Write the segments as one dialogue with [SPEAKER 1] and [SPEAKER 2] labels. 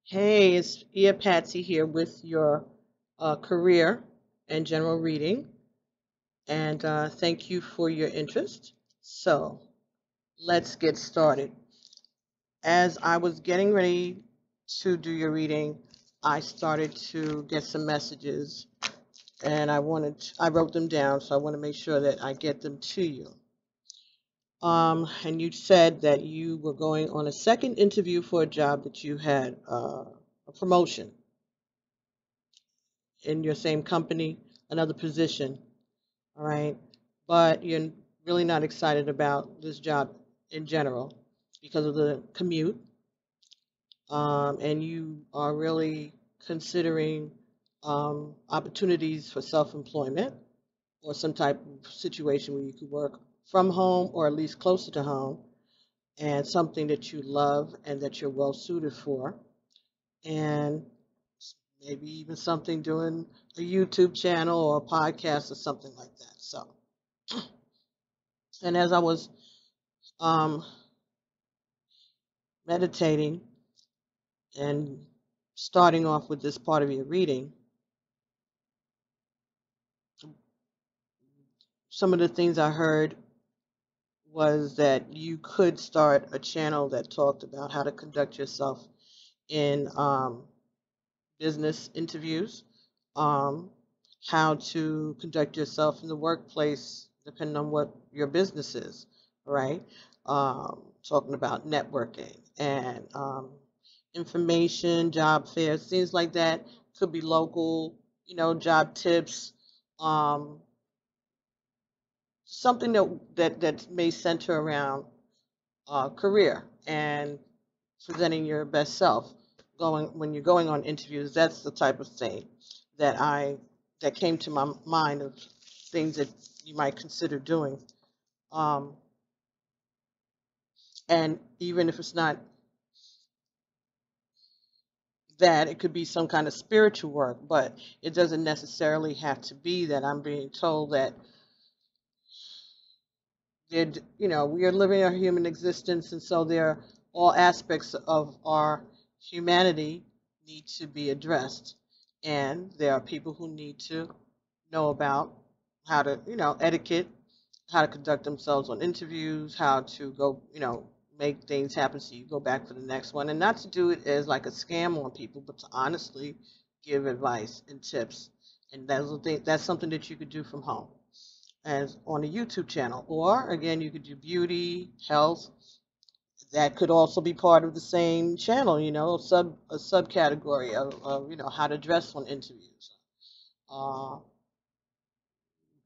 [SPEAKER 1] Hey, it's Ia Patsy here with your career and general reading, and thank you for your interest. So, let's get started. As I was getting ready to do your reading, I started to get some messages, and I wrote them down, so I want to make sure that I get them to you. And you said that you were going on a second interview for a job that you had a promotion in your same company, another position, all right? But you're really not excited about this job in general because of the commute, and you are really considering opportunities for self-employment or some type of situation where you could work from home or at least closer to home, and something that you love and that you're well suited for, and maybe even something doing a YouTube channel or a podcast or something like that. So, and as I was um, meditating and starting off with this part of your reading, some of the things I heard was that you could start a channel that talked about how to conduct yourself in business interviews, um, how to conduct yourself in the workplace, depending on what your business is, right? Talking about networking and information, job fairs, things like that. Could be local, job tips, um, something that may center around career and presenting your best self. Going when you're going on interviews, that's the type of thing that came to my mind of things that you might consider doing. Um, and even if it's not that, it could be some kind of spiritual work, but it doesn't necessarily have to be that. I'm being told that we are living our human existence, and so there all aspects of our humanity need to be addressed, and there are people who need to know about how to, etiquette, how to conduct themselves on interviews, how to go, make things happen so you go back for the next one, and not to do it as like a scam on people, but to honestly give advice and tips, and that's something that you could do from home as on a YouTube channel. Or again, you could do beauty, health. That could also be part of the same channel, a subcategory of how to dress on interviews. Uh,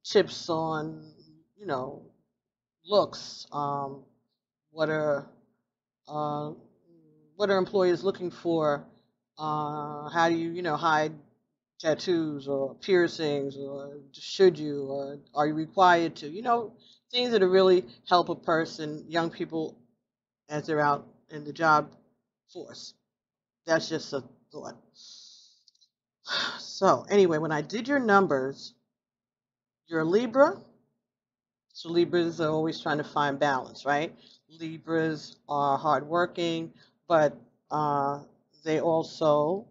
[SPEAKER 1] Tips on, you know, looks. What are uh, what are employers looking for? How do you, hide tattoos or piercings, or should you, or are you required to? Things that really help a person, young people, as they're out in the job force. That's just a thought. So anyway, when I did your numbers, you're a Libra. So Libras are always trying to find balance, right? Libras are hardworking, but uh, they also,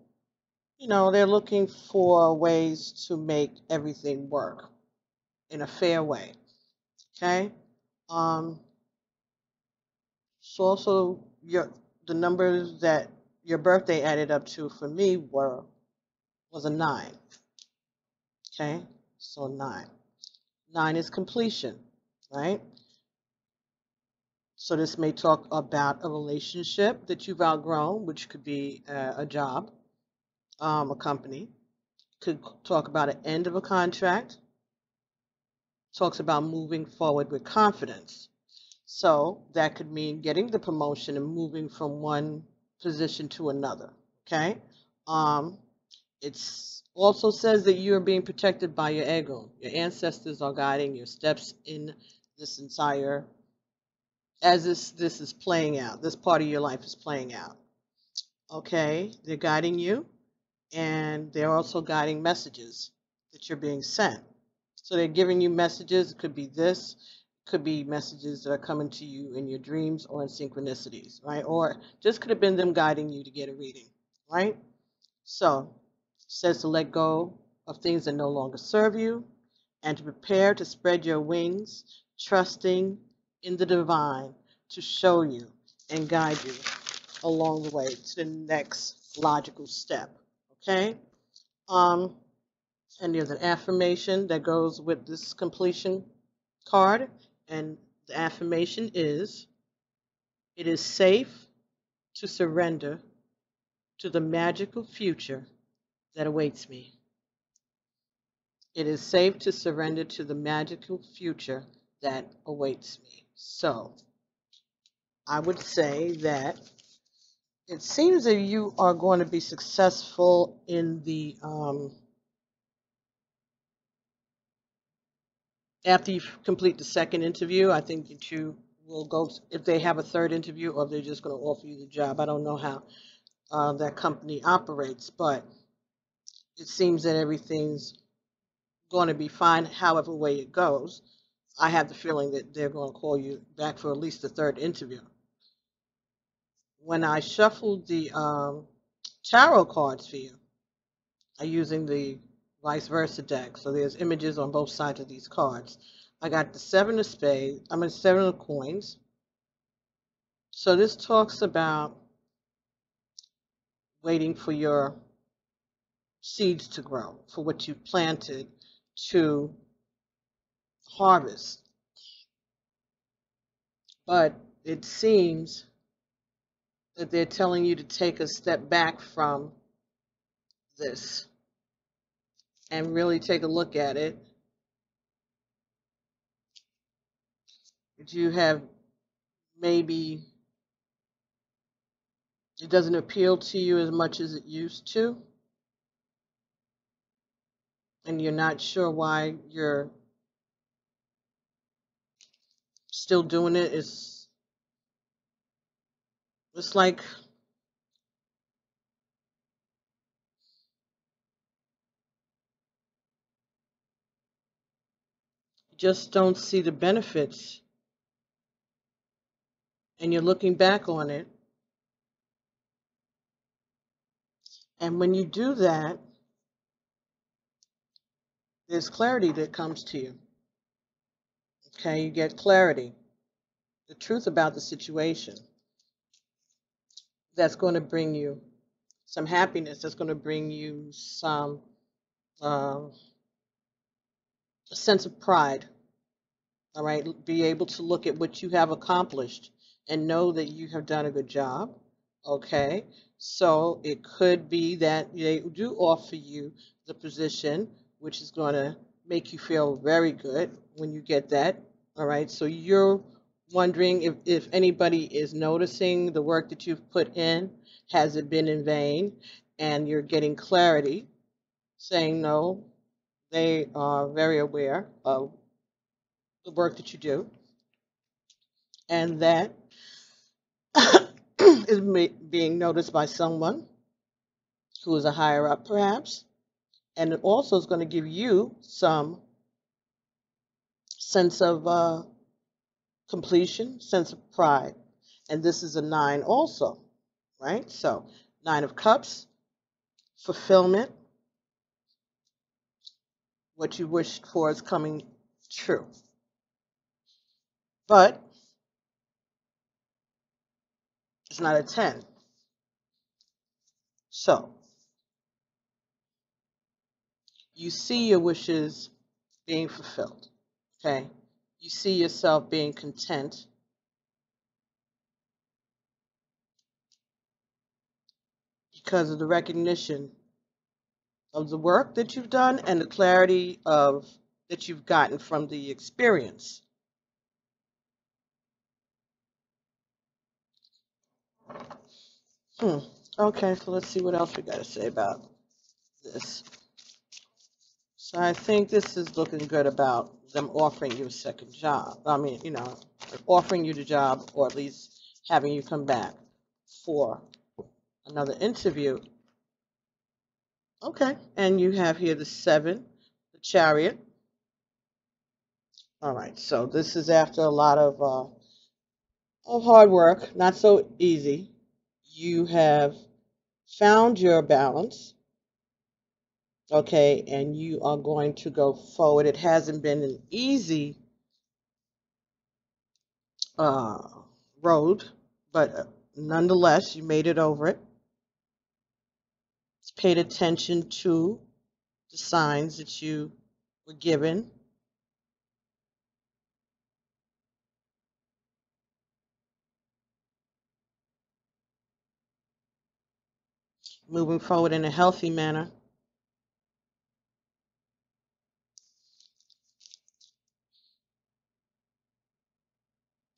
[SPEAKER 1] they're looking for ways to make everything work in a fair way. Okay. Um, so also the numbers that your birthday added up to for me was a 9. Okay. So 9. 9 is completion, right? So this may talk about a relationship that you've outgrown, which could be a job, a company. Could talk about an end of a contract. Talks about moving forward with confidence. So that could mean getting the promotion and moving from one position to another. Okay. Um, it's also says that you are being protected by your ego. Your ancestors are guiding your steps in this entire as this is playing out. This part of your life is playing out. Okay, they're guiding you, and they're also guiding messages that you're being sent. So they're giving you messages. It could be this, could be messages that are coming to you in your dreams or in synchronicities, right? Or just could have been them guiding you to get a reading, right? So it says to let go of things that no longer serve you and to prepare to spread your wings, trusting in the divine to show you and guide you along the way to the next logical step. Okay? And there's an affirmation that goes with this completion card, and the affirmation is, it is safe to surrender to the magical future that awaits me. It is safe to surrender to the magical future that awaits me. So I would say that it seems that you are going to be successful in the after you complete the second interview. I think that you will go, if they have a third interview, or if they're just going to offer you the job. I don't know how that company operates, but it seems that everything's going to be fine however way it goes. I have the feeling that they're going to call you back for at least the third interview. When I shuffled the tarot cards for you, I'm using the vice versa deck, so there's images on both sides of these cards. I got the seven of spades, seven of coins. So this talks about waiting for your seeds to grow, for what you planted to harvest. But it seems that they're telling you to take a step back from this and really take a look at it. That you have maybe, it doesn't appeal to you as much as it used to, and you're not sure why you're still doing it. It's like you just don't see the benefits, and you're looking back on it. And when you do that, there's clarity that comes to you. Okay, you get clarity, the truth about the situation. That's going to bring you some happiness. That's going to bring you some sense of pride. All right, be able to look at what you have accomplished and know that you have done a good job. Okay, so it could be that they do offer you the position, which is going to make you feel very good when you get that. All right, so you're wondering if anybody is noticing the work that you've put in. Has it been in vain? And you're getting clarity, saying no, they are very aware of the work that you do, and that is being noticed by someone who is a higher up, perhaps, and it also is going to give you some sense of completion, sense of pride. And this is a 9 also, right? So 9 of Cups, fulfillment, what you wished for is coming true. But it's not a 10. So you see your wishes being fulfilled, okay? You see yourself being content because of the recognition of the work that you've done and the clarity of that you've gotten from the experience. Okay, so let's see what else we got to say about this. So I think this is looking good about them offering you a second job. I mean, you know, offering you the job, or at least having you come back for another interview. Okay, and you have here the 7, the Chariot. All right, so this is after a lot of hard work, not so easy. You have found your balance, okay, and you are going to go forward. It hasn't been an easy uh, road, but nonetheless, you made it over it. Paid attention to the signs that you were given. Moving forward in a healthy manner.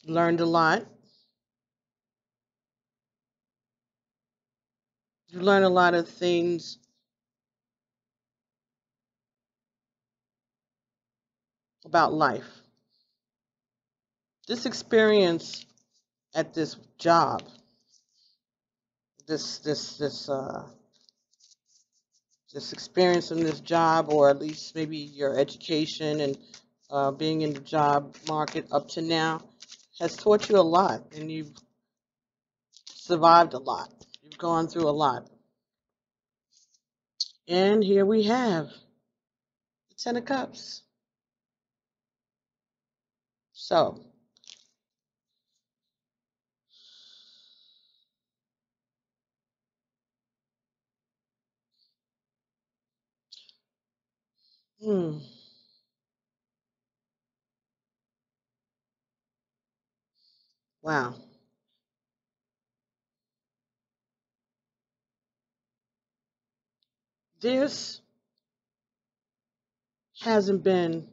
[SPEAKER 1] Learned a lot. You learn a lot of things about life. This experience at this job, this experience in this job, or at least maybe your education and being in the job market up to now, has taught you a lot, and you've survived a lot. You've gone through a lot. And here we have the Ten of Cups. So, wow. This hasn't been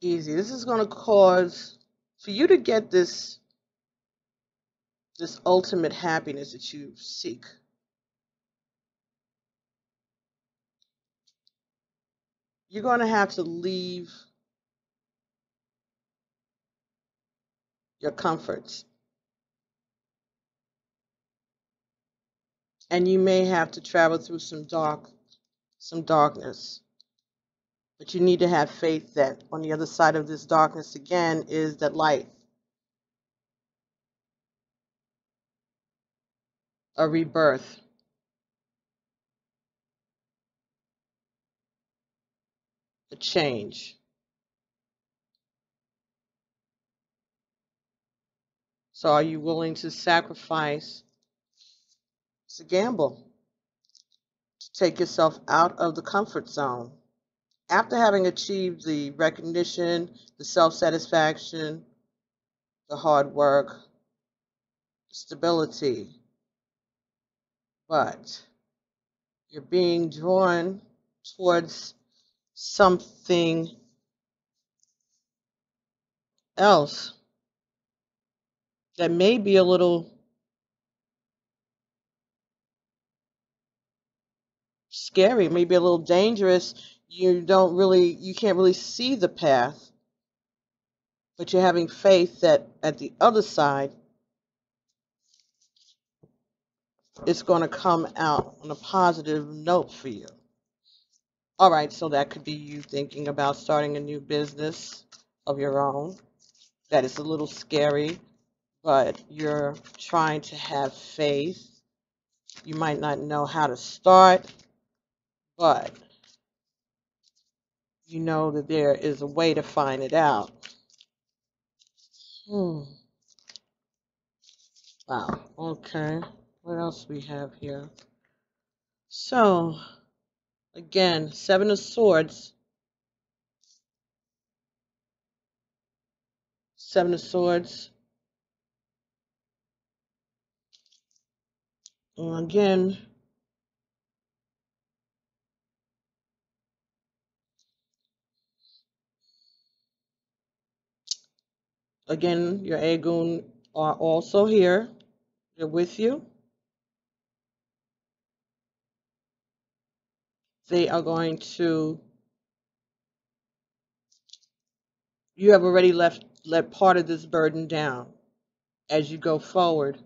[SPEAKER 1] easy. This is going to cause for you to get this ultimate happiness that you seek. You're going to have to leave your comforts. And you may have to travel through some darkness. But you need to have faith that on the other side of this darkness again is that light. A rebirth. A change. So are you willing to sacrifice? It's a gamble. To take yourself out of the comfort zone. After having achieved the recognition, the self-satisfaction, the hard work, stability, but you're being drawn towards something else that may be a little scary, maybe a little dangerous. You can't really see the path, but you're having faith that at the other side, it's going to come out on a positive note for you. All right, so that could be you thinking about starting a new business of your own. That is a little scary, but you're trying to have faith. You might not know how to start, but you know that there is a way to find it out. Wow, okay. What else we have here? So, again, Seven of Swords. Seven of Swords. And again, your Agun are also here. They're with you. They are going to, you have already let part of this burden down as you go forward.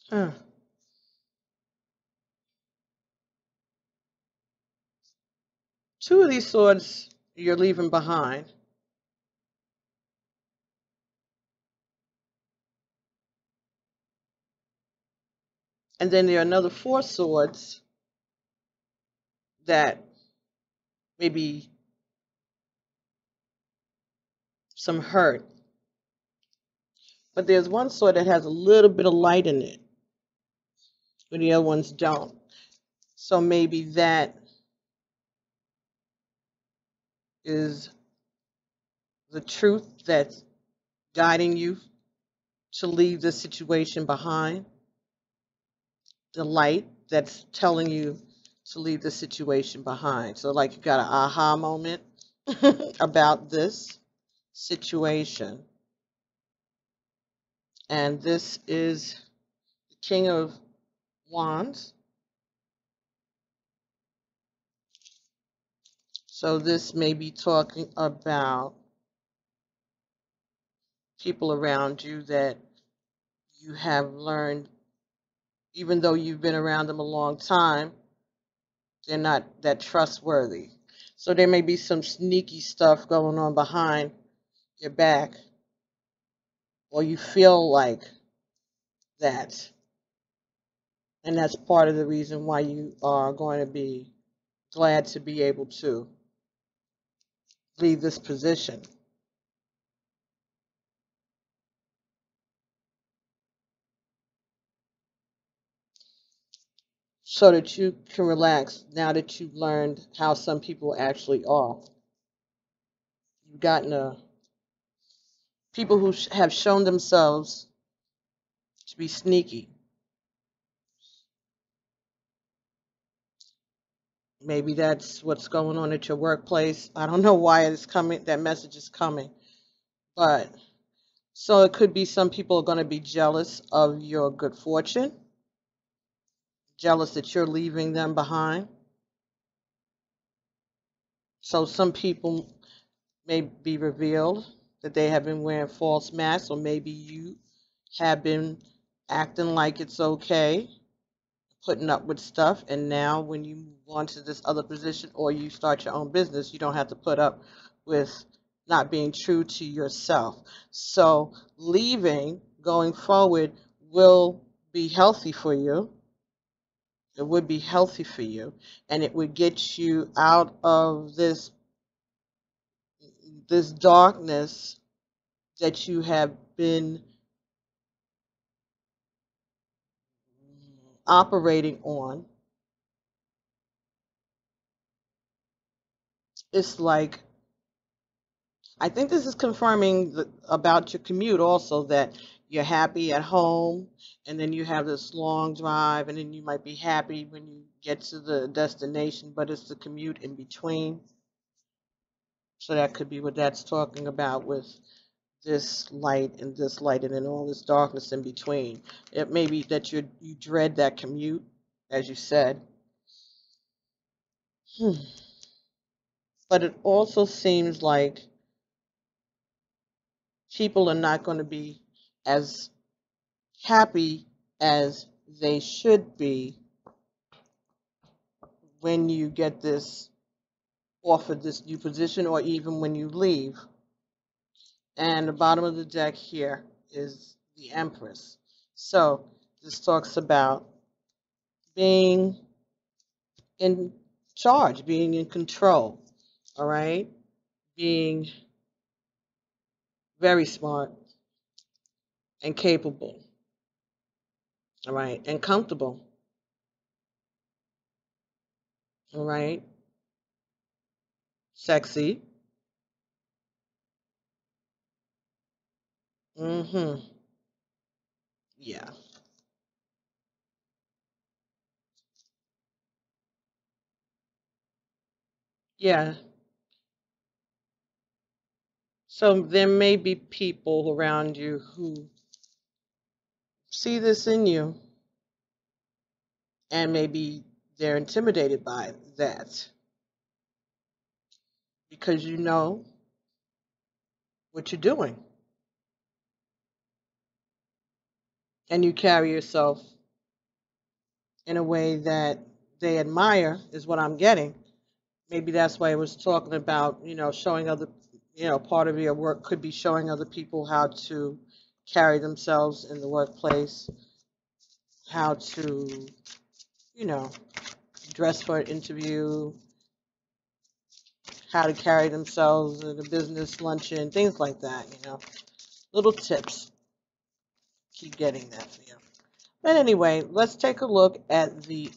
[SPEAKER 1] Huh. Two of these swords you're leaving behind. And then there are another four swords that maybe some hurt. But there's one sword that has a little bit of light in it, but the other ones don't. So maybe that is the truth that's guiding you to leave the situation behind. The light that's telling you to leave the situation behind. So like you got an aha moment about this situation. And this is the King of Wands. So this may be talking about people around you that you have learned, even though you've been around them a long time, they're not that trustworthy. So there may be some sneaky stuff going on behind your back, or you feel like that. And that's part of the reason why you are going to be glad to be able to leave this position. So that you can relax now that you've learned how some people actually are. You've gotten people who have shown themselves to be sneaky. Maybe that's what's going on at your workplace. I don't know why it's coming, that message is coming. But so it could be some people are going to be jealous of your good fortune, jealous that you're leaving them behind. So some people may be revealed that they have been wearing false masks, or maybe you have been acting like it's okay, putting up with stuff, and now when you move on to this other position or you start your own business, you don't have to put up with not being true to yourself. So leaving, going forward, will be healthy for you. It would be healthy for you, and it would get you out of this darkness that you have been operating on. It's like, I think this is confirming about your commute also, that you're happy at home, and then you have this long drive, and then you might be happy when you get to the destination, but it's the commute in between. So that could be what that's talking about with this light and this light, and then all this darkness in between. It may be that you dread that commute, as you said. But it also seems like people are not going to be as happy as they should be when you get this offered this new position, or even when you leave. And the bottom of the deck here is the Empress. So this talks about being in charge, being in control, all right? Being very smart and capable, all right? And comfortable, all right? Sexy. Yeah. Yeah. So there may be people around you who see this in you, and maybe they're intimidated by that because you know what you're doing, and you carry yourself in a way that they admire is what I'm getting. Maybe that's why I was talking about, showing other, part of your work could be showing other people how to carry themselves in the workplace, how to, you know, dress for an interview, how to carry themselves at a business luncheon, things like that, little tips. Keep getting that for you. But anyway, let's take a look at the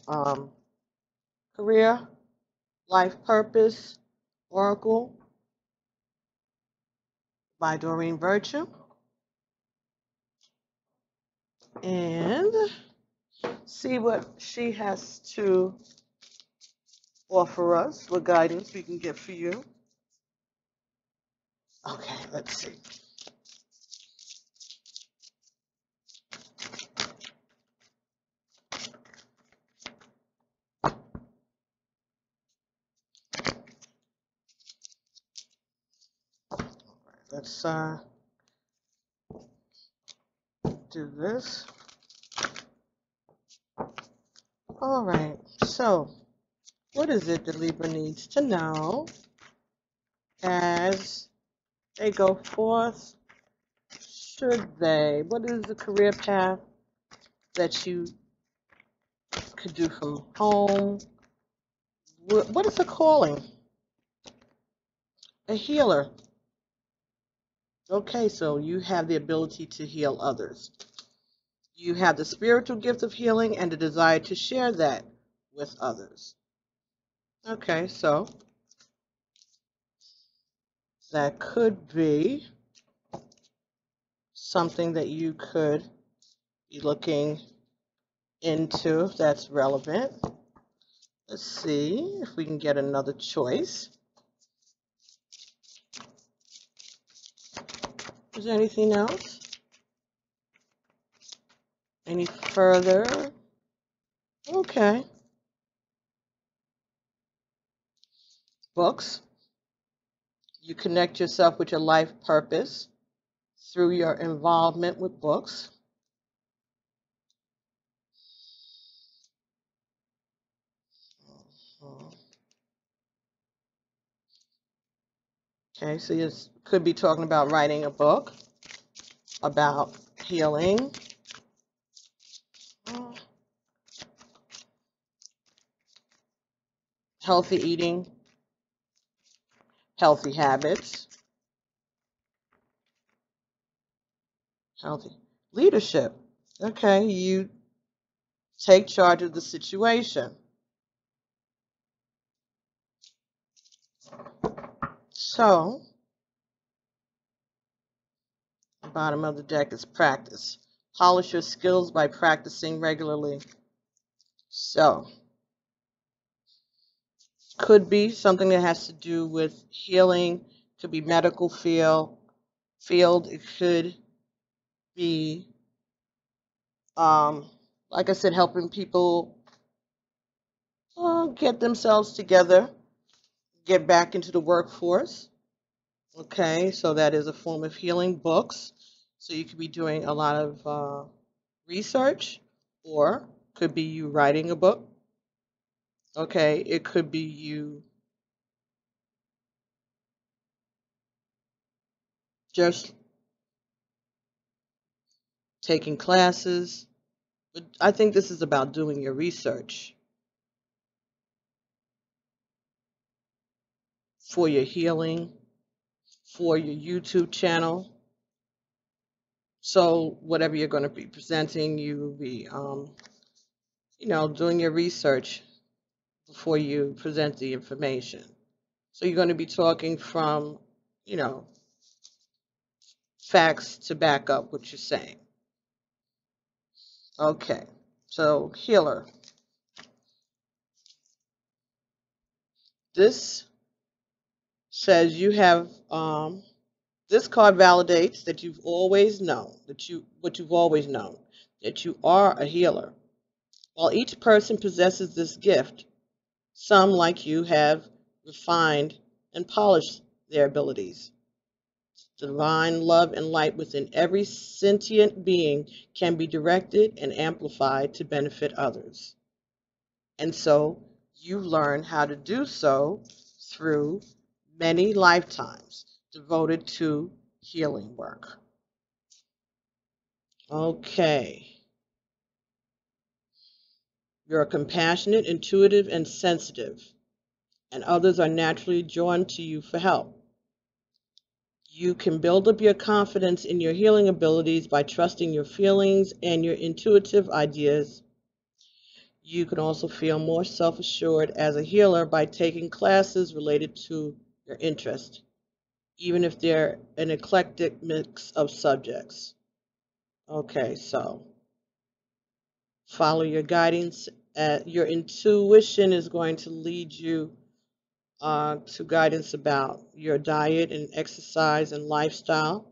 [SPEAKER 1] career life purpose oracle by D.VIRTUE, and see what she has to offer us, what guidance we can get for you. Okay, let's see. Let's do this. All right, so what is it that Libra needs to know as they go forth? Should they? What is the career path that you could do from home? What is a calling? A healer. Okay, so you have the ability to heal others. You have the spiritual gift of healing and the desire to share that with others. Okay, so that could be something that you could be looking into if that's relevant. Let's see if we can get another choice. Is there anything else? Any further? Okay. Books. You connect yourself with your life purpose through your involvement with books. Okay, so you could be talking about writing a book about healing. Healthy eating, healthy habits, healthy leadership. Okay, you take charge of the situation. So, the bottom of the deck is practice. Polish your skills by practicing regularly. So, could be something that has to do with healing, could be medical field. It could be, like I said, helping people get themselves together, get back into the workforce. Okay, so that is a form of healing. Books. So you could be doing a lot of research, or could be you writing a book. Okay, it could be you just taking classes. But I think this is about doing your research for your healing, for your YouTube channel. So whatever you're going to be presenting, you will be, doing your research before you present the information. So you're going to be talking from, facts to back up what you're saying. Okay, so healer. This says you have, this card validates that you've always known, that you are a healer. While each person possesses this gift, some, like you, have refined and polished their abilities. Divine love and light within every sentient being can be directed and amplified to benefit others. And so you learn how to do so through many lifetimes devoted to healing work. Okay. You're compassionate, intuitive, and sensitive, and others are naturally drawn to you for help. You can build up your confidence in your healing abilities by trusting your feelings and your intuitive ideas. You can also feel more self-assured as a healer by taking classes related to your interest, even if they're an eclectic mix of subjects. Okay, so follow your guidance. Your intuition is going to lead you to guidance about your diet and exercise and lifestyle,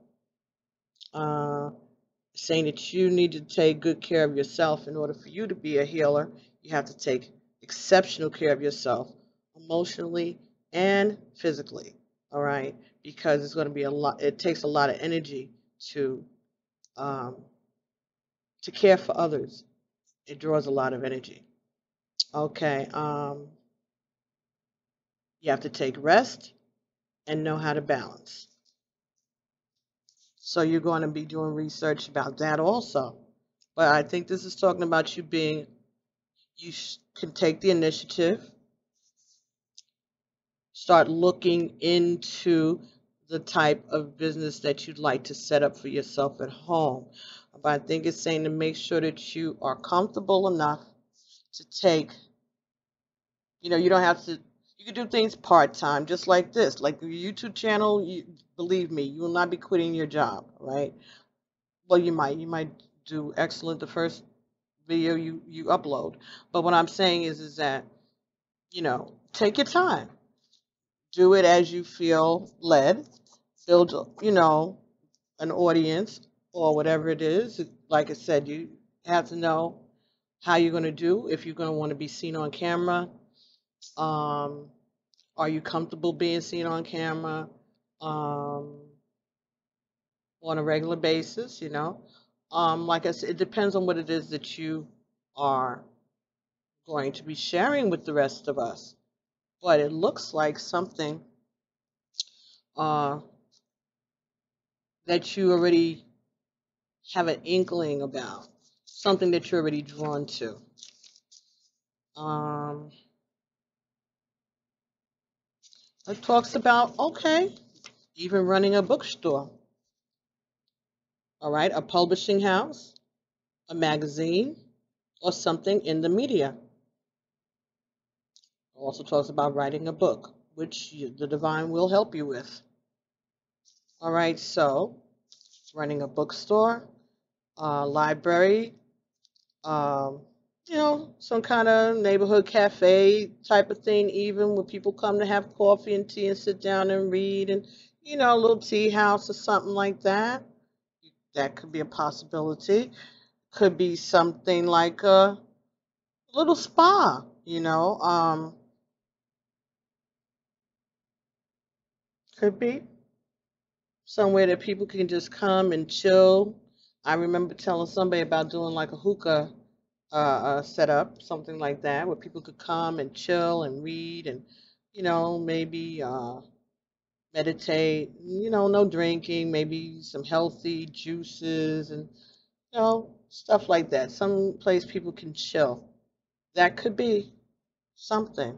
[SPEAKER 1] saying that you need to take good care of yourself in order for you to be a healer. You have to take exceptional care of yourself emotionally and physically, all right? Because it's going to be a lot, it takes a lot of energy to care for others. It draws a lot of energy. Okay, you have to take rest and know how to balance. So you're going to be doing research about that also. But I think this is talking about you being, can take the initiative, start looking into the type of business that you'd like to set up for yourself at home. But I think it's saying to make sure that you are comfortable enough to take, you don't have to, you can do things part-time, just like this. Like your YouTube channel, believe me, you will not be quitting your job, right? Well, you might do excellent the first video you upload. But what I'm saying is that, take your time. Do it as you feel led. Build, an audience or whatever it is. Like I said, you have to know how you're going to do, if you're going to want to be seen on camera. Are you comfortable being seen on camera on a regular basis, Like I said, it depends on what it is that you are going to be sharing with the rest of us. But it looks like something that you already have an inkling about, something that you're already drawn to. It talks about, okay, even running a bookstore. All right, a publishing house, a magazine, or something in the media. It also talks about writing a book, which the divine will help you with. All right, so running a bookstore, library, some kind of neighborhood cafe type of thing, even where people come to have coffee and tea and sit down and read, and a little tea house or something like that. That could be a possibility. Could be something like a little spa, could be somewhere that people can just come and chill. I remember telling somebody about doing like a hookah setup, something like that, where people could come and chill and read and, maybe meditate, no drinking, maybe some healthy juices and, stuff like that. Some place people can chill. That could be something,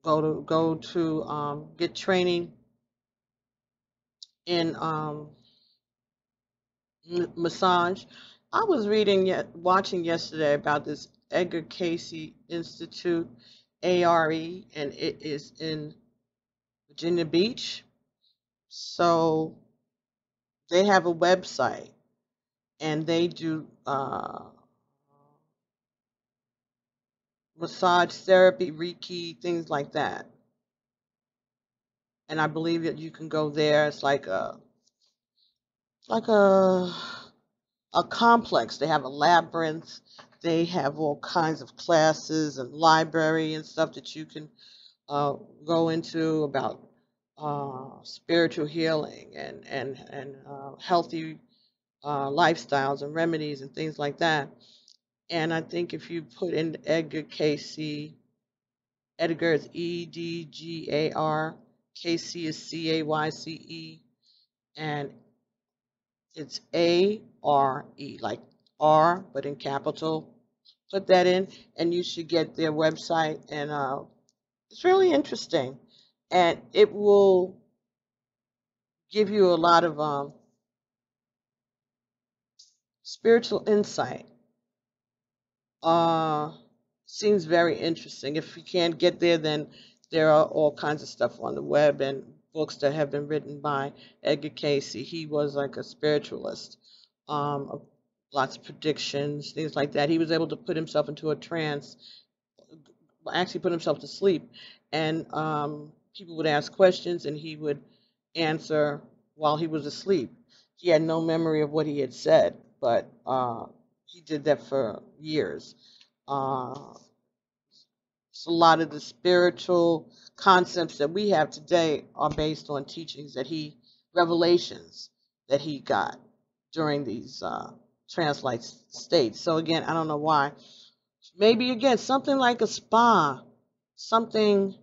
[SPEAKER 1] go to get training in massage. I was watching yesterday about this Edgar Cayce Institute, ARE, and it is in Virginia Beach. So they have a website, and they do massage therapy, Reiki, things like that. And I believe that you can go there. It's like a complex. They have a labyrinth. They have all kinds of classes and library and stuff that you can go into about spiritual healing and healthy lifestyles and remedies and things like that. And I think if you put in Edgar Casey, Edgar is Edgar, Casey is Cayce, and it's ARE, like R, but in capital. Put that in, and you should get their website. And it's really interesting, and it will give you a lot of spiritual insight. Seems very interesting. If you can't get there, then there are all kinds of stuff on the web and books that have been written by Edgar Casey. He was like a spiritualist. Lots of predictions, things like that. He was able to put himself into a trance, actually put himself to sleep, and people would ask questions and he would answer while he was asleep. He had no memory of what he had said, but he did that for years. So a lot of the spiritual concepts that we have today are based on teachings that revelations that he got during these trance-like states. So again, I don't know why. Maybe again, something like a spa, something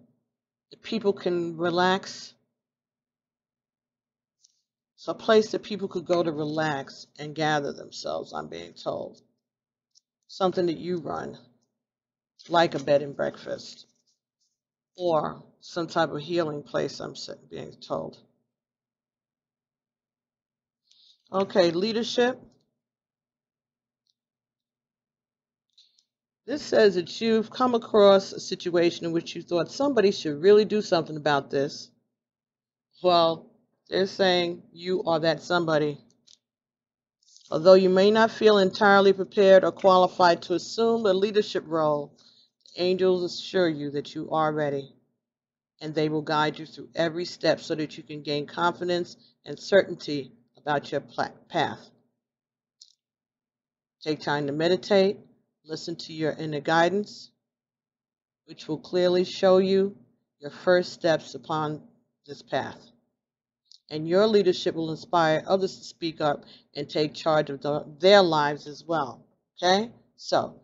[SPEAKER 1] that people can relax. It's a place that people could go to relax and gather themselves, I'm being told. Something that you run, like a bed and breakfast, or some type of healing place, I'm being told. Okay, leadership. This says that you've come across a situation in which you thought somebody should really do something about this. Well, they're saying you are that somebody. Although you may not feel entirely prepared or qualified to assume a leadership role, the angels assure you that you are ready, and they will guide you through every step so that you can gain confidence and certainty about your path. Take time to meditate, listen to your inner guidance, which will clearly show you your first steps upon this path. And your leadership will inspire others to speak up and take charge of their lives as well. Okay? So,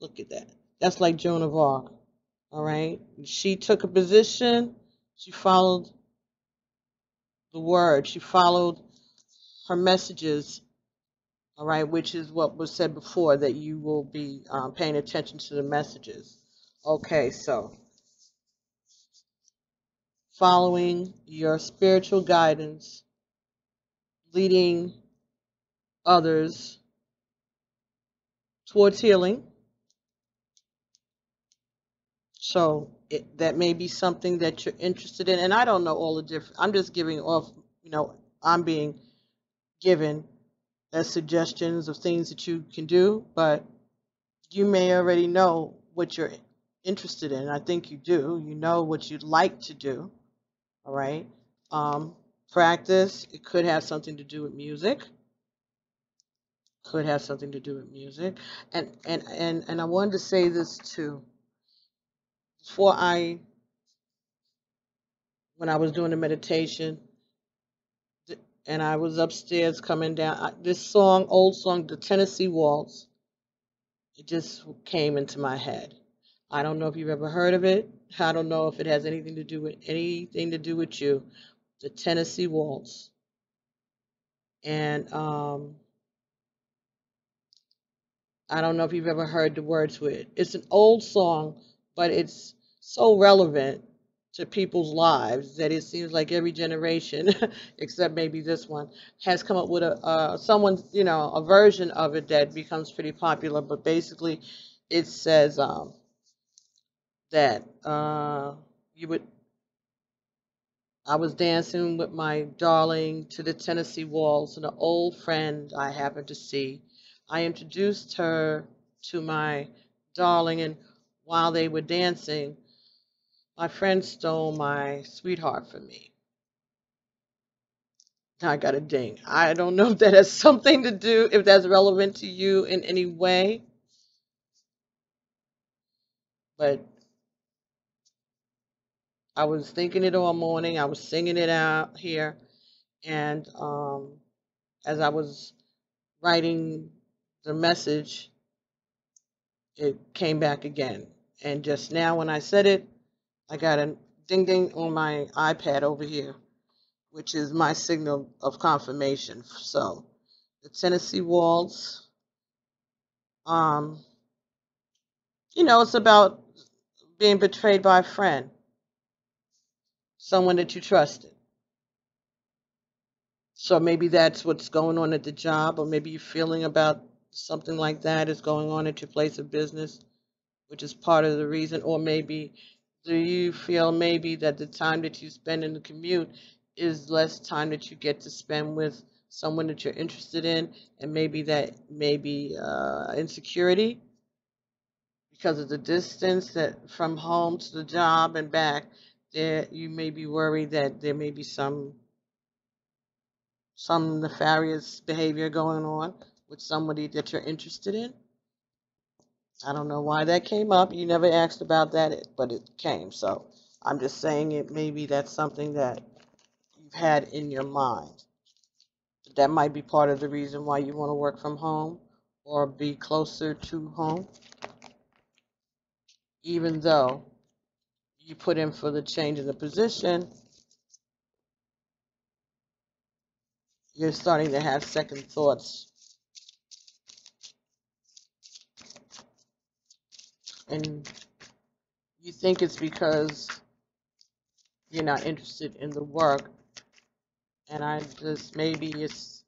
[SPEAKER 1] look at that. That's like Joan of Arc. All right? She took a position. She followed the word. She followed her messages. All right? Which is what was said before, that you will be paying attention to the messages. Okay, so following your spiritual guidance, leading others towards healing. So that may be something that you're interested in. And I don't know all the different, I'm just giving off, I'm being given as suggestions of things that you can do, but you may already know what you're interested in. I think you do. You know what you'd like to do. All right. Practice. It could have something to do with music. Could have something to do with music. And I wanted to say this too. When I was doing the meditation, and I was upstairs coming down, this song, old song, the Tennessee Waltz, it just came into my head. I don't know if you've ever heard of it. I don't know if it has anything to do with you. The Tennessee Waltz. And I don't know if you've ever heard the words to it. It's an old song, but it's so relevant to people's lives that it seems like every generation, except maybe this one, has come up with a version of it that becomes pretty popular. But basically, it says that I was dancing with my darling to the Tennessee Waltz, and an old friend I happened to see. I introduced her to my darling, and while they were dancing, my friend stole my sweetheart from me. I got a ding. I don't know if that has something to do, if that's relevant to you in any way, but I was thinking it all morning. I was singing it out here, and as I was writing the message, it came back again. And just now when I said it, I got a ding ding on my iPad over here, which is my signal of confirmation. So the Tennessee Waltz, it's about being betrayed by a friend, someone that you trusted. So maybe that's what's going on at the job, or maybe you're feeling about something like that is going on at your place of business, which is part of the reason. Or maybe do you feel maybe that the time that you spend in the commute is less time that you get to spend with someone that you're interested in, and maybe that may be insecurity because of the distance that from home to the job and back. There you may be worried that there may be some nefarious behavior going on with somebody that you're interested in. I don't know why that came up. You never asked about that, but it came. So I'm just saying it. Maybe that's something that you've had in your mind. That might be part of the reason why you want to work from home or be closer to home, even though you put in for the change in the position. You're starting to have second thoughts. And you think it's because you're not interested in the work. And maybe it's,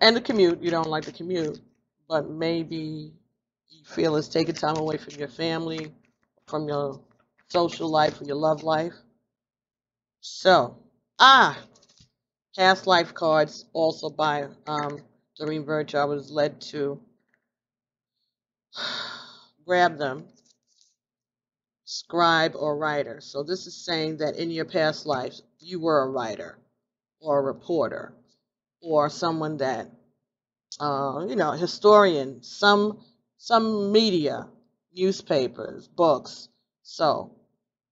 [SPEAKER 1] and the commute, you don't like the commute, but maybe you feel it's taking time away from your family, from your social life, or your love life. So, past life cards, also by Doreen Virtue. I was led to grab them. Scribe or writer. So this is saying that in your past lives, you were a writer or a reporter or someone that, historian, some media, newspapers, books. So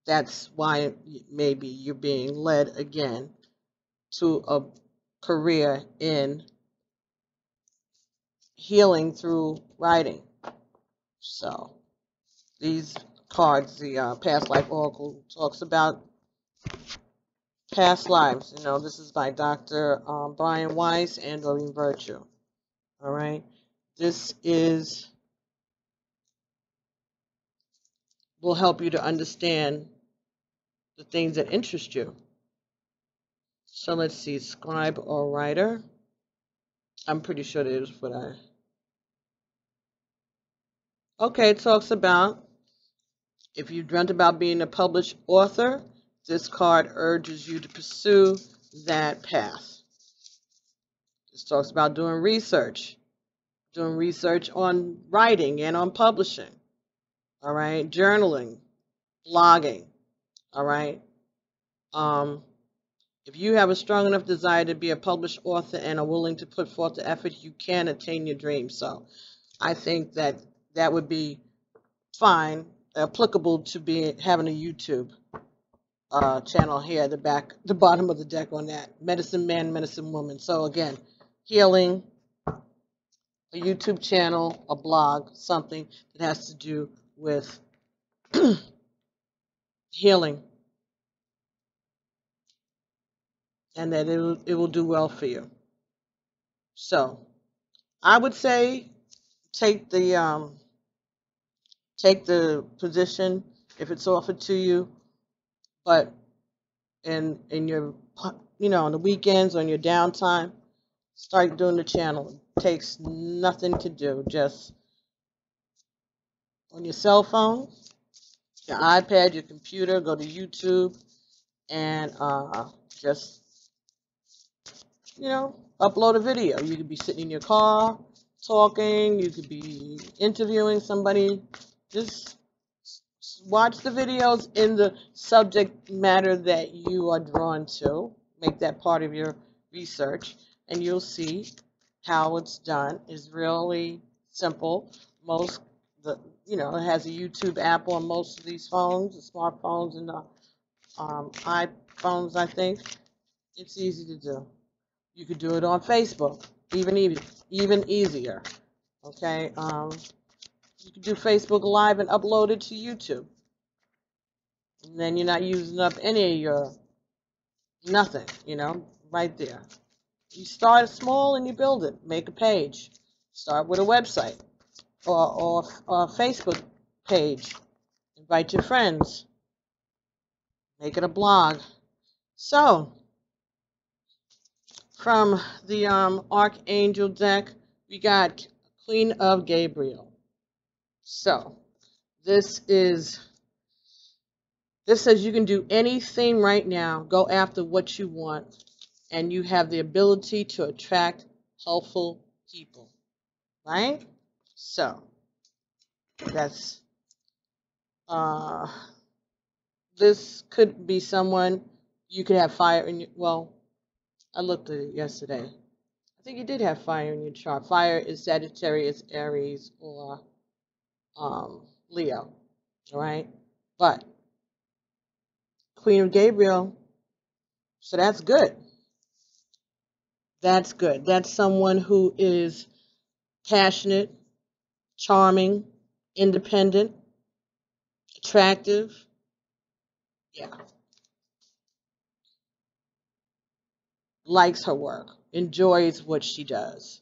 [SPEAKER 1] that's why maybe you're being led again to a career in healing through writing. So these cards, the past life oracle talks about past lives. This is by Dr. Brian WEISS and Doreen Virtue. All right. This will help you to understand the things that interest you. So let's see, scribe or writer. I'm pretty sure that is what Okay, it talks about if you dreamt about being a published author, this card urges you to pursue that path. This talks about doing research on writing and on publishing. All right, journaling, blogging. All right. If you have a strong enough desire to be a published author and are willing to put forth the effort, you can attain your dreams. So I think that would be fine, applicable to having a YouTube channel here at the bottom of the deck on that. Medicine man, medicine woman. So again, healing, a YouTube channel, a blog, something that has to do with healing. And that it will do well for you. So I would say take the position if it's offered to you, but in your on the weekends, on your downtime, start doing the channel. It takes nothing to do, just on your cell phone, your iPad, your computer, go to YouTube and just upload a video. You could be sitting in your car talking, you could be interviewing somebody. Just watch the videos in the subject matter that you are drawn to. Make that part of your research, and you'll see how it's done. It's really simple. It has a YouTube app on most of these phones, the smartphones and the iPhones, I think. It's easy to do. You could do it on Facebook, even easier. Okay, You can do Facebook Live and upload it to YouTube. And then you're not using up any of your nothing, you know, right there. You start small and you build it. Make a page. Start with a website or a Facebook page. Invite your friends. Make it a blog. So, from the Archangel deck, we got Queen of Gabriel. So, this says you can do anything right now. Go after what you want. And you have the ability to attract helpful people. Right? So, that's, this could be someone, you could have fire in your, well, I looked at it yesterday. I think you did have fire in your chart. Fire is Sagittarius, Aries, or Leo. All right? But Queen of Gabriel, so that's good. That's good. That's someone who is passionate, charming, independent, attractive. Yeah. Likes her work, enjoys what she does.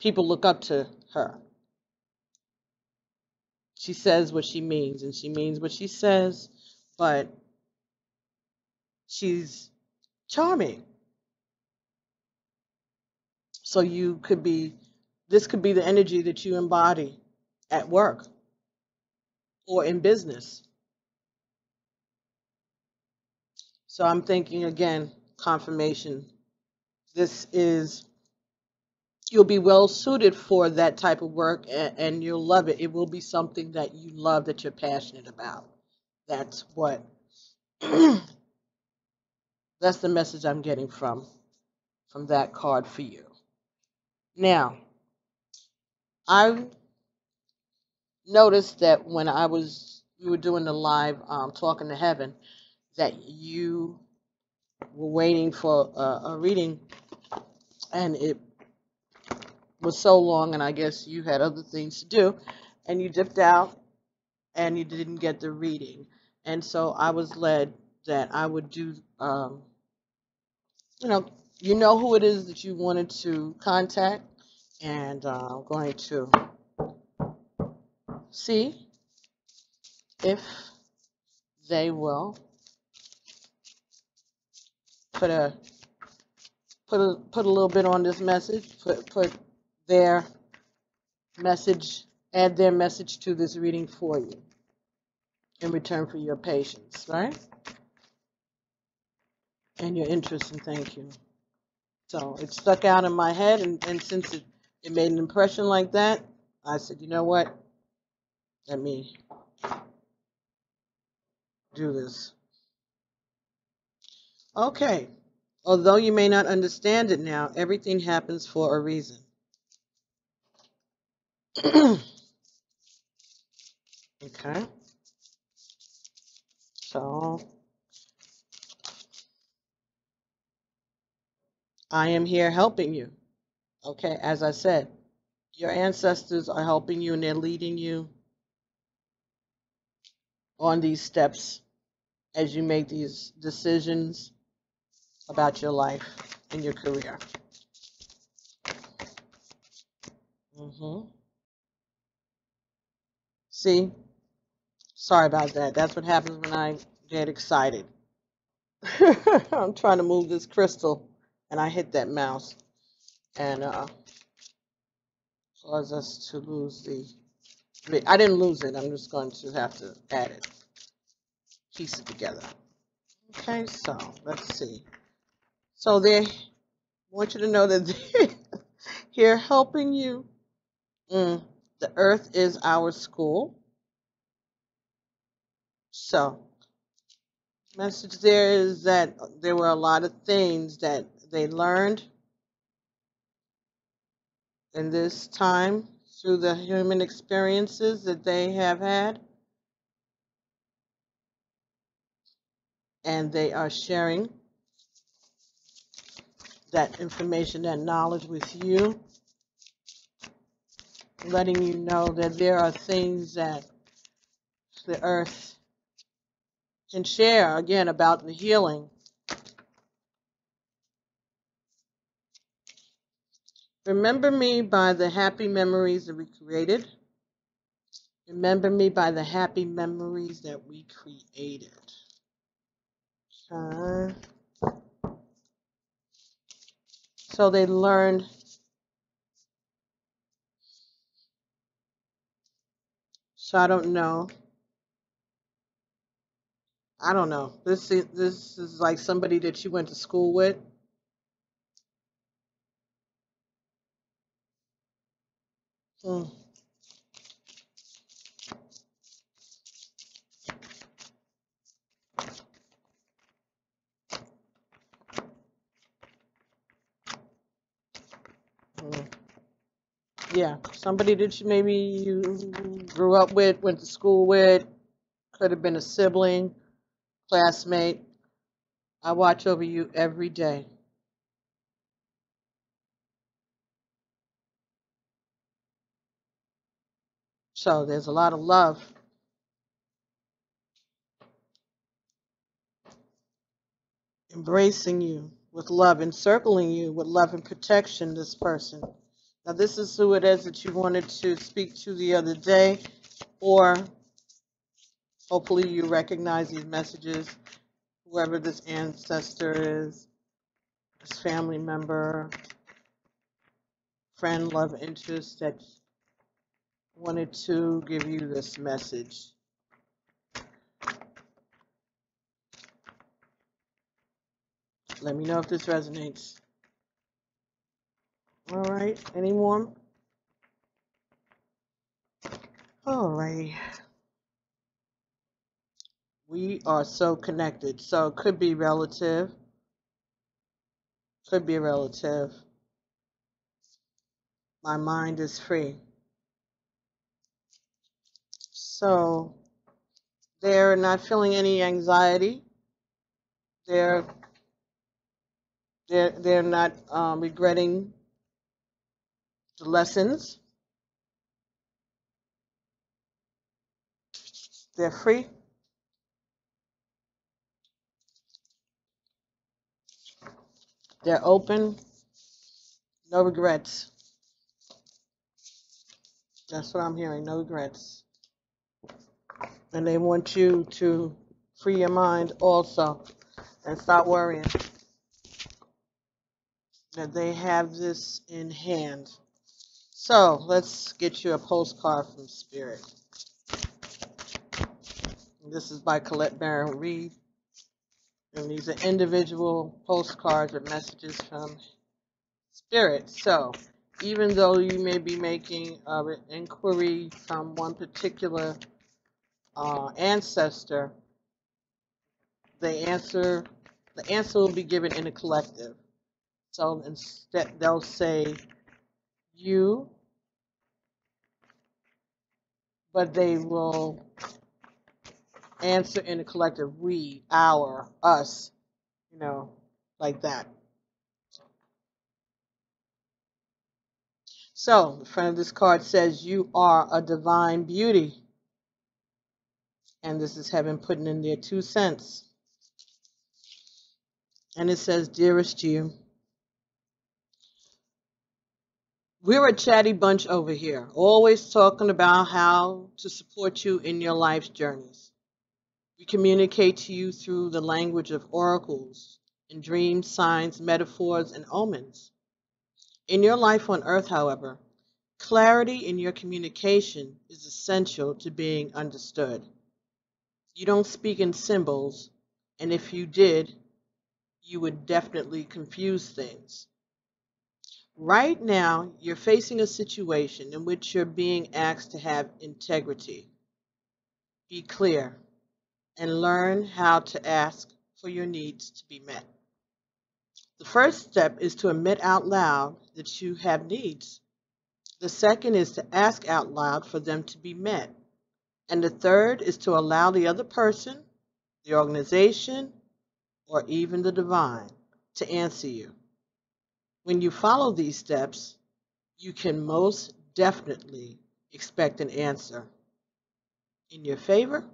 [SPEAKER 1] People look up to her. She says what she means, and she means what she says, but she's charming. So you could be, this could be the energy that you embody at work or in business. So I'm thinking again, confirmation. This is, you'll be well suited for that type of work, and you'll love it. It will be something that you love, that you're passionate about. That's what, that's the message I'm getting from that card for you. Now, I noticed that when we were doing the live Talking to Heaven, that you were waiting for a reading, and it was so long, and I guess you had other things to do, and you dipped out, and you didn't get the reading. And so I was led that I would do, you know who it is that you wanted to contact, and I'm going to see if they will put a little bit on this message, put their message, add their message to this reading for you in return for your patience, right? And your interest, and thank you. So it stuck out in my head, and since it made an impression like that, I said, you know what? Let me do this. Okay. Although you may not understand it now, everything happens for a reason. Okay. So I am here helping you. Okay, as I said, your ancestors are helping you, and they're leading you on these steps as you make these decisions about your life and your career. See? Sorry about that. That's what happens when I get excited. I'm trying to move this crystal, and I hit that mouse, and caused us to lose the... I didn't lose it. I'm just going to have to add it, piece it together. Okay, so let's see. So they want you to know that they're here helping you. The earth is our school. So, message there is that there were a lot of things that they learned in this time through the human experiences that they have had. And they are sharing that information, that knowledge with you. letting you know that there are things that the earth can share, again, about the healing. Remember me by the happy memories that we created. Remember me by the happy memories that we created. Okay. So they learned. So I don't know. I don't know. This is like somebody that you went to school with. Hmm. Hmm. Yeah, somebody that you grew up with, went to school with, could have been a sibling, classmate. I watch over you every day. So there's a lot of love. Embracing you with love, encircling you with love and protection, this person. Now this is who it is that you wanted to speak to the other day, or hopefully you recognize these messages, whoever this ancestor is, this family member, friend, love interest that wanted to give you this message. Let me know if this resonates. All right, any more? All right. We are so connected. So it could be relative. Could be a relative. My mind is free. So they're not feeling any anxiety. They're not regretting the lessons. They're free. They're open. No regrets. That's what I'm hearing. No regrets. And they want you to free your mind also and stop worrying that they have this in hand. So let's get you a postcard from Spirit. This is by BARON-REID. And these are individual postcards with messages from Spirit. So even though you may be making an inquiry from one particular ancestor, the answer will be given in a collective. So instead, they'll say you, but they will answer in a collective: we, our, us, like that. So the front of this card says you are a divine beauty. And this is heaven putting in their 2 cents. And it says, dearest you, we're a chatty bunch over here, always talking about how to support you in your life's journeys. We communicate to you through the language of oracles and dreams, signs, metaphors, and omens. In your life on earth, however, clarity in your communication is essential to being understood. You don't speak in symbols, and if you did, you would definitely confuse things. Right now, you're facing a situation in which you're being asked to have integrity. Be clear and learn how to ask for your needs to be met. The first step is to admit out loud that you have needs. The second is to ask out loud for them to be met. And the third is to allow the other person, the organization, or even the divine to answer you. When you follow these steps, you can most definitely expect an answer in your favor.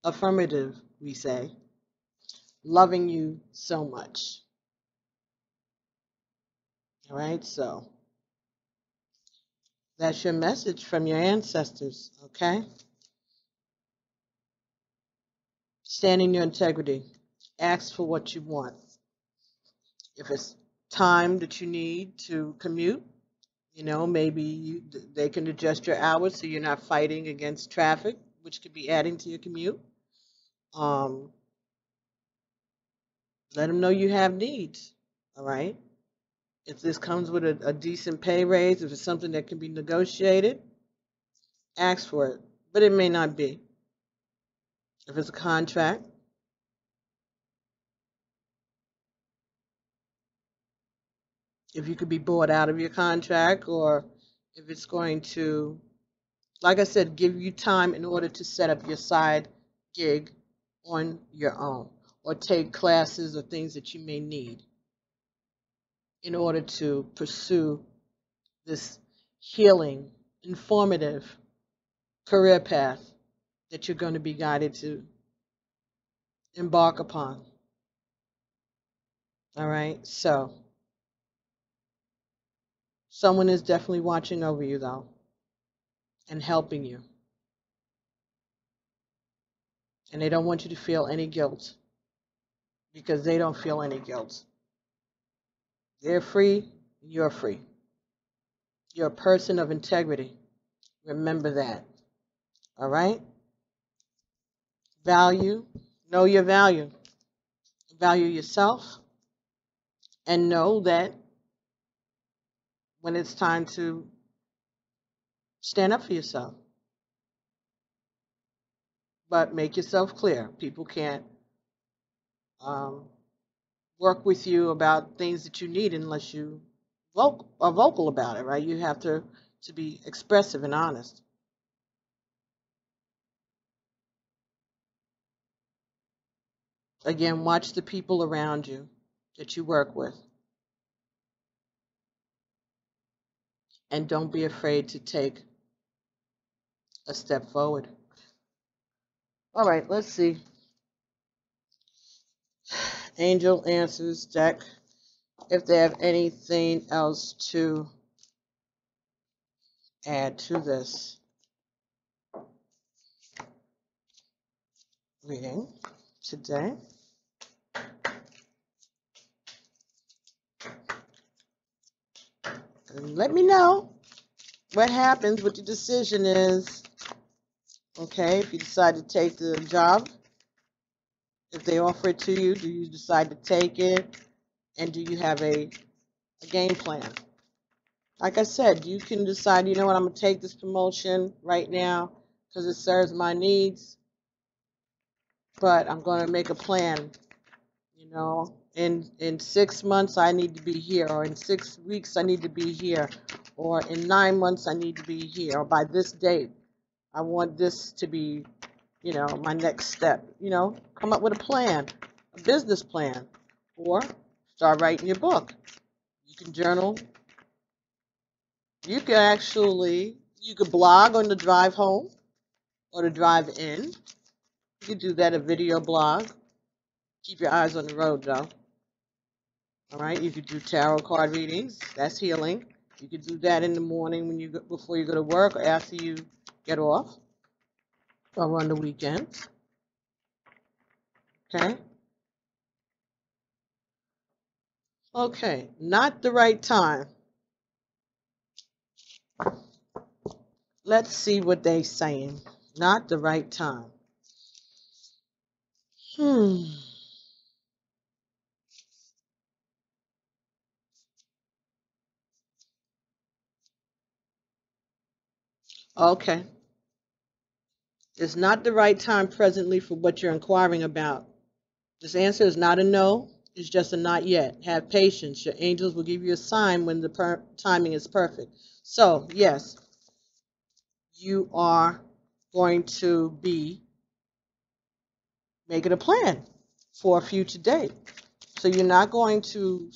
[SPEAKER 1] Affirmative, we say. Loving you so much. All right, so that's your message from your ancestors, okay? Stand in your integrity. Ask for what you want. If it's time that you need to commute, you know, maybe they can adjust your hours so you're not fighting against traffic, which could be adding to your commute. Let them know you have needs, all right? If this comes with a decent pay raise, if it's something that can be negotiated, ask for it. But it may not be. If it's a contract, if you could be bought out of your contract, or if it's going to, like I said, give you time in order to set up your side gig on your own, or take classes or things that you may need in order to pursue this healing, informative career path that you're going to be guided to embark upon. All right, so someone is definitely watching over you, though, and helping you. And they don't want you to feel any guilt, because they don't feel any guilt. They're free, you're free. You're a person of integrity. Remember that. All right? Value. Know your value. Value yourself. And know that when it's time to stand up for yourself. But make yourself clear. People can't work with you about things that you need unless you are vocal about it, right? You have to be expressive and honest. Again, watch the people around you that you work with. And don't be afraid to take a step forward. All right, let's see. Angel Answers deck, if they have anything else to add to this reading today. And let me know what happens, what your decision is. Okay, if you decide to take the job, if they offer it to you, do you decide to take it? And do you have a game plan? Like I said, you can decide, you know what, I'm going to take this promotion right now because it serves my needs. But I'm going to make a plan, you know. In 6 months, I need to be here. Or in 6 weeks, I need to be here. Or in 9 months, I need to be here. Or by this date, I want this to be, you know, my next step. You know, come up with a plan, a business plan. Or start writing your book. You can journal. You can actually, you could blog on the drive home or the drive in. You could do that, a video blog. Keep your eyes on the road, though. All right, you could do tarot card readings. That's healing. You could do that in the morning when before you go to work, or after you get off, or on the weekends. Okay. Okay, not the right time. Let's see what they're saying. Not the right time. Okay. It's not the right time presently for what you're inquiring about. This answer is not a no. It's just a not yet. Have patience. Your angels will give you a sign when the timing is perfect. So, yes, you are going to be making a plan for a future date. So you're not going to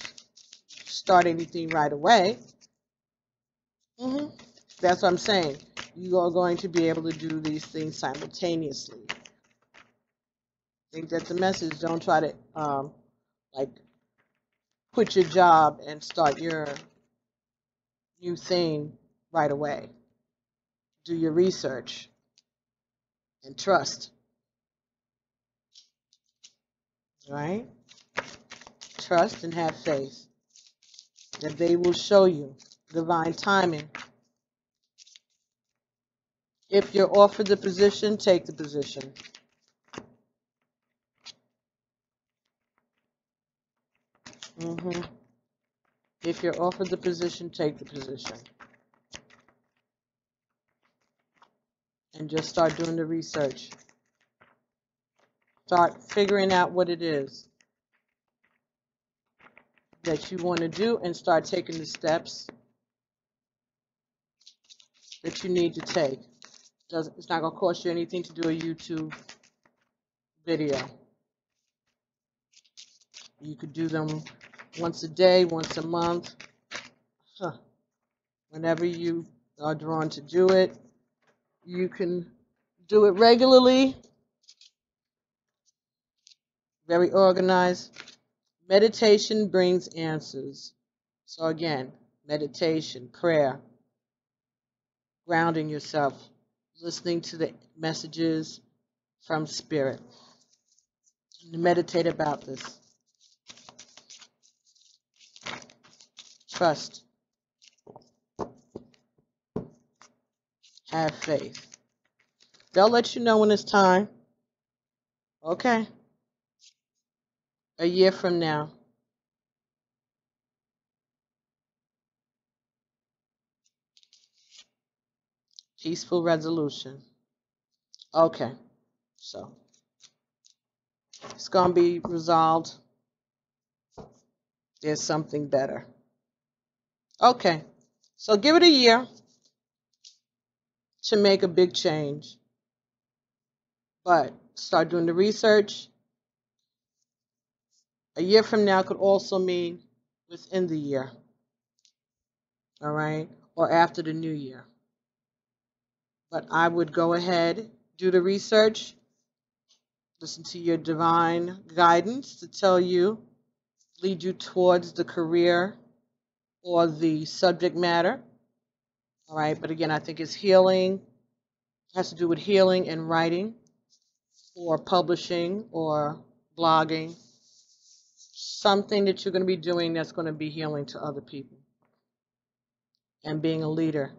[SPEAKER 1] start anything right away. Hmm. That's what I'm saying. You are going to be able to do these things simultaneously. Think that's the message. Don't try to like quit your job and start your new thing right away. Do your research and trust. Right? Trust and have faith that they will show you divine timing. If you're offered the position, take the position. If you're offered the position, take the position. And just start doing the research. Start figuring out what it is that you want to do and start taking the steps that you need to take. It's not going to cost you anything to do a YouTube video. You could do them once a day, once a month, whenever you are drawn to do it. You can do it regularly, very organized. Meditation brings answers. So again, meditation, prayer, grounding yourself, listening to the messages from Spirit. Meditate about this. Trust. Have faith. They'll let you know when it's time. Okay. A year from now. Peaceful resolution. Okay. So it's going to be resolved. There's something better. Okay. So give it a year to make a big change. But start doing the research. A year from now could also mean within the year. All right? Or after the new year. But I would go ahead, do the research, listen to your divine guidance to tell you, lead you towards the career or the subject matter. All right? But again, I think it's healing. It has to do with healing and writing or publishing or blogging. Something that you're going to be doing that's going to be healing to other people and being a leader.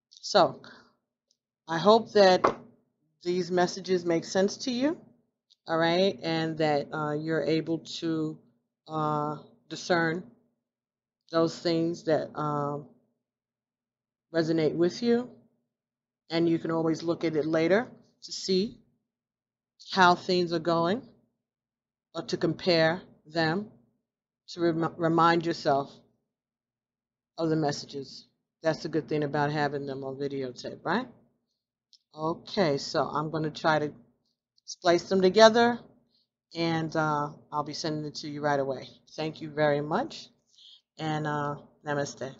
[SPEAKER 1] So I hope that these messages make sense to you, all right, and that you're able to discern those things that resonate with you, and you can always look at it later to see how things are going or to compare them to remind yourself of the messages. That's the good thing about having them on videotape, right? Okay, so I'm going to try to splice them together, and I'll be sending it to you right away. Thank you very much, and namaste.